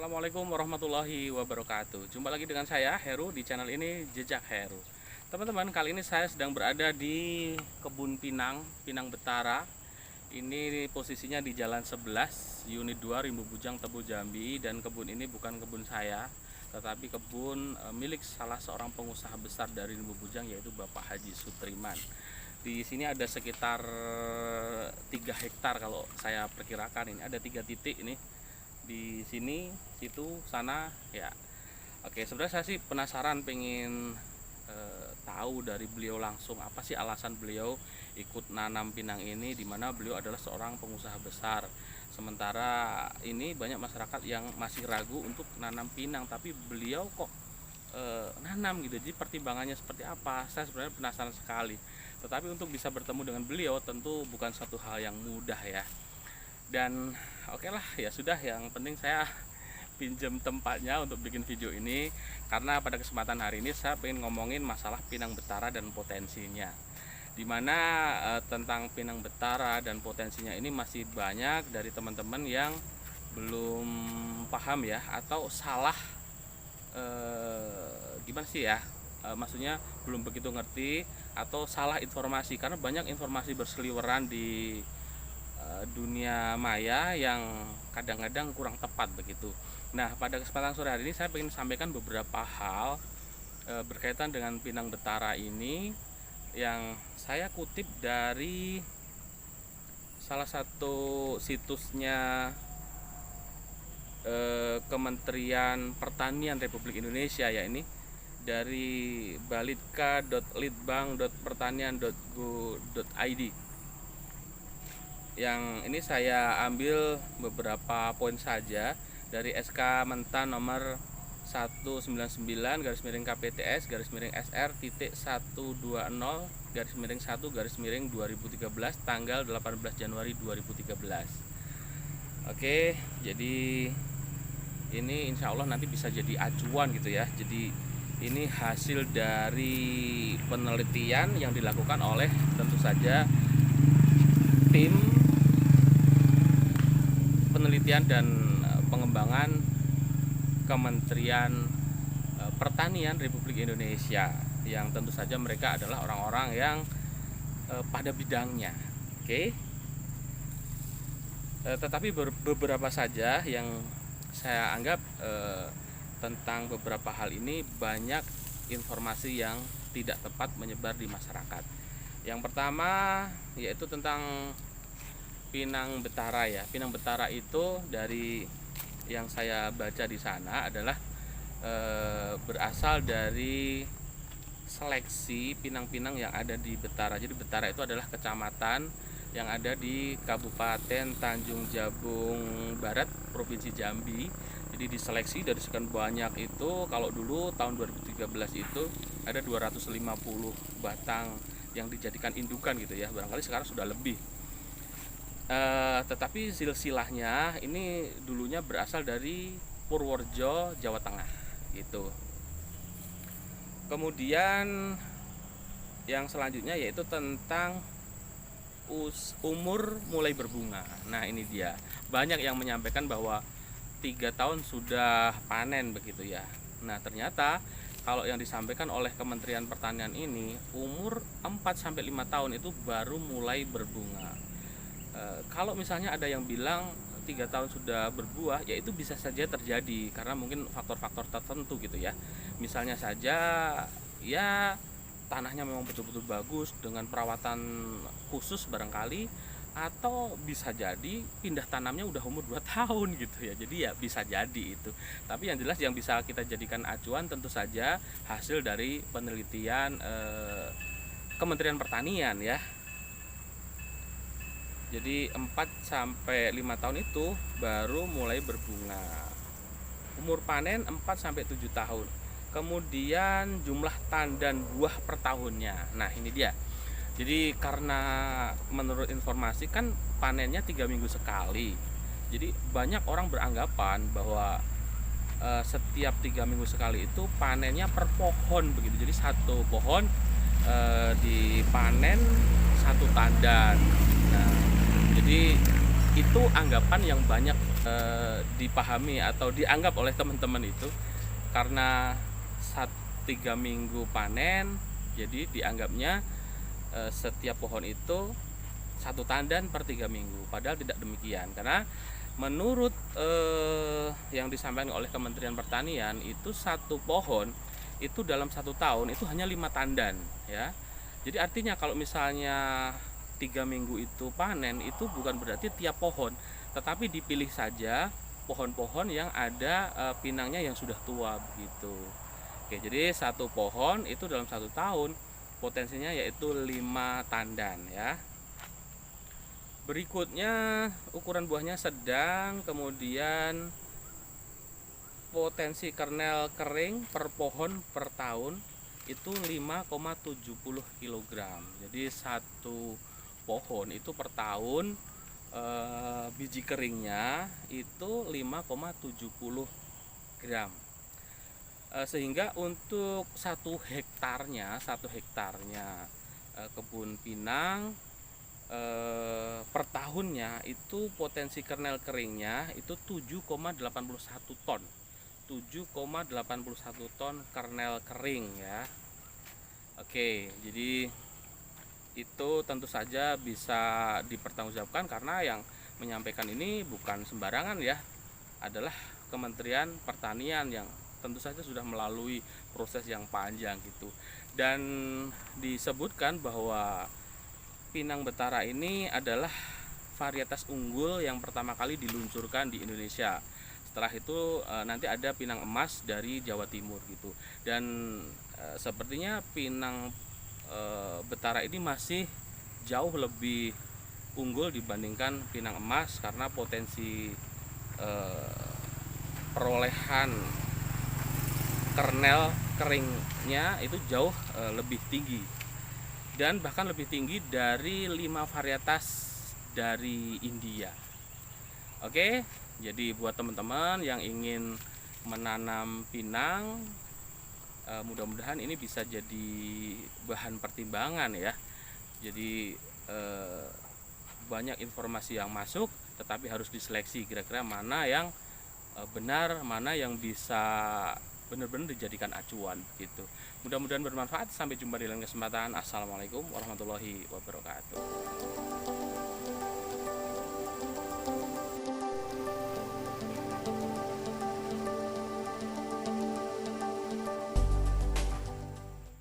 Assalamualaikum warahmatullahi wabarakatuh. Jumpa lagi dengan saya Heru di channel ini Jejak Heru. Teman-teman, kali ini saya sedang berada di kebun pinang, Pinang Betara. Ini posisinya di Jalan 11, Unit 2, Rimbu Bujang, Tebu, Jambi. Dan kebun ini bukan kebun saya, tetapi kebun milik salah seorang pengusaha besar dari Rimbu Bujang, yaitu Bapak Haji Sutriman. Di sini ada sekitar 3 hektar kalau saya perkirakan. Ini ada 3 titik ini. Di sini, situ, sana ya. Oke, sebenarnya saya sih penasaran, pengen tahu dari beliau langsung apa sih alasan beliau ikut nanam pinang ini, dimana beliau adalah seorang pengusaha besar. Sementara ini banyak masyarakat yang masih ragu untuk nanam pinang, tapi beliau kok nanam gitu. Jadi pertimbangannya seperti apa? Saya sebenarnya penasaran sekali. Tetapi untuk bisa bertemu dengan beliau tentu bukan satu hal yang mudah ya. Dan oke lah, ya sudah, yang penting saya pinjam tempatnya untuk bikin video ini, karena pada kesempatan hari ini saya pengen ngomongin masalah Pinang Betara dan potensinya, dimana tentang Pinang Betara dan potensinya ini masih banyak dari teman-teman yang belum paham ya, atau salah gimana sih ya, maksudnya belum begitu ngerti atau salah informasi, karena banyak informasi berseliweran di dunia maya yang kadang-kadang kurang tepat begitu. Nah, pada kesempatan sore hari ini saya ingin sampaikan beberapa hal berkaitan dengan Pinang Betara ini yang saya kutip dari salah satu situsnya Kementerian Pertanian Republik Indonesia, ya, ini dari balitka.litbang.pertanian.go.id. Yang ini saya ambil beberapa poin saja dari SK Mentan nomor 199/KPTS/SR.120/1/2013 tanggal 18 Januari 2013. Oke, jadi ini insya Allah nanti bisa jadi acuan gitu ya. Jadi ini hasil dari penelitian yang dilakukan oleh tentu saja tim penelitian dan pengembangan Kementerian Pertanian Republik Indonesia, yang tentu saja mereka adalah orang-orang yang pada bidangnya. Oke. Tetapi beberapa saja yang saya anggap tentang beberapa hal ini banyak informasi yang tidak tepat menyebar di masyarakat. Yang pertama yaitu tentang Pinang Betara ya. Pinang Betara itu dari yang saya baca di sana adalah berasal dari seleksi pinang-pinang yang ada di Betara. Jadi Betara itu adalah kecamatan yang ada di Kabupaten Tanjung Jabung Barat, Provinsi Jambi. Jadi diseleksi dari sekian banyak itu, kalau dulu tahun 2013 itu ada 250 batang yang dijadikan indukan gitu ya. Barangkali sekarang sudah lebih. Tetapi silsilahnya ini dulunya berasal dari Purworejo, Jawa Tengah gitu. Kemudian yang selanjutnya yaitu tentang umur mulai berbunga. Nah, ini dia. Banyak yang menyampaikan bahwa 3 tahun sudah panen begitu ya. Nah, ternyata kalau yang disampaikan oleh Kementerian Pertanian ini, umur 4-5 tahun itu baru mulai berbunga. Kalau misalnya ada yang bilang 3 tahun sudah berbuah, ya itu bisa saja terjadi karena mungkin faktor-faktor tertentu gitu ya. Misalnya saja ya tanahnya memang betul-betul bagus dengan perawatan khusus barangkali, atau bisa jadi pindah tanamnya udah umur 2 tahun gitu ya. Jadi ya bisa jadi itu. Tapi yang jelas yang bisa kita jadikan acuan tentu saja hasil dari penelitian Kementerian Pertanian ya. Jadi 4-5 tahun itu baru mulai berbunga. Umur panen 4-7 tahun. Kemudian jumlah tandan buah per tahunnya. Nah, ini dia. Jadi karena menurut informasi kan panennya 3 minggu sekali. Jadi banyak orang beranggapan bahwa setiap 3 minggu sekali itu panennya per pohon begitu. Jadi satu pohon dipanen 1 tandan. Nah, jadi itu anggapan yang banyak dipahami atau dianggap oleh teman-teman itu karena 3 minggu panen, jadi dianggapnya setiap pohon itu 1 tandan per 3 minggu. Padahal tidak demikian, karena menurut yang disampaikan oleh Kementerian Pertanian itu satu pohon itu dalam 1 tahun itu hanya 5 tandan ya. Jadi artinya kalau misalnya 3 minggu itu panen, itu bukan berarti tiap pohon, tetapi dipilih saja pohon-pohon yang ada pinangnya yang sudah tua begitu. Oke, jadi satu pohon itu dalam 1 tahun potensinya yaitu 5 tandan ya. Berikutnya ukuran buahnya sedang, kemudian potensi kernel kering per pohon per tahun itu 5,70 kg. Jadi satu pohon itu per tahun biji keringnya itu 5,70 gram. Sehingga untuk 1 hektarnya kebun pinang per tahunnya itu potensi kernel keringnya itu 7,81 ton. 7,81 ton kernel kering ya. Oke, jadi itu tentu saja bisa dipertanggungjawabkan karena yang menyampaikan ini bukan sembarangan ya, adalah Kementerian Pertanian yang tentu saja sudah melalui proses yang panjang gitu. Dan disebutkan bahwa Pinang Betara ini adalah varietas unggul yang pertama kali diluncurkan di Indonesia. Setelah itu nanti ada Pinang Emas dari Jawa Timur gitu. Dan sepertinya Pinang Betara ini masih jauh lebih unggul dibandingkan Pinang Emas karena potensi perolehan kernel keringnya itu jauh lebih tinggi dan bahkan lebih tinggi dari 5 varietas dari India. Oke, jadi buat teman-teman yang ingin menanam pinang, mudah-mudahan ini bisa jadi bahan pertimbangan ya. Jadi banyak informasi yang masuk, tetapi harus diseleksi kira-kira mana yang benar, mana yang bisa benar-benar dijadikan acuan gitu. Mudah-mudahan bermanfaat. Sampai jumpa di lain kesempatan. Assalamualaikum warahmatullahi wabarakatuh.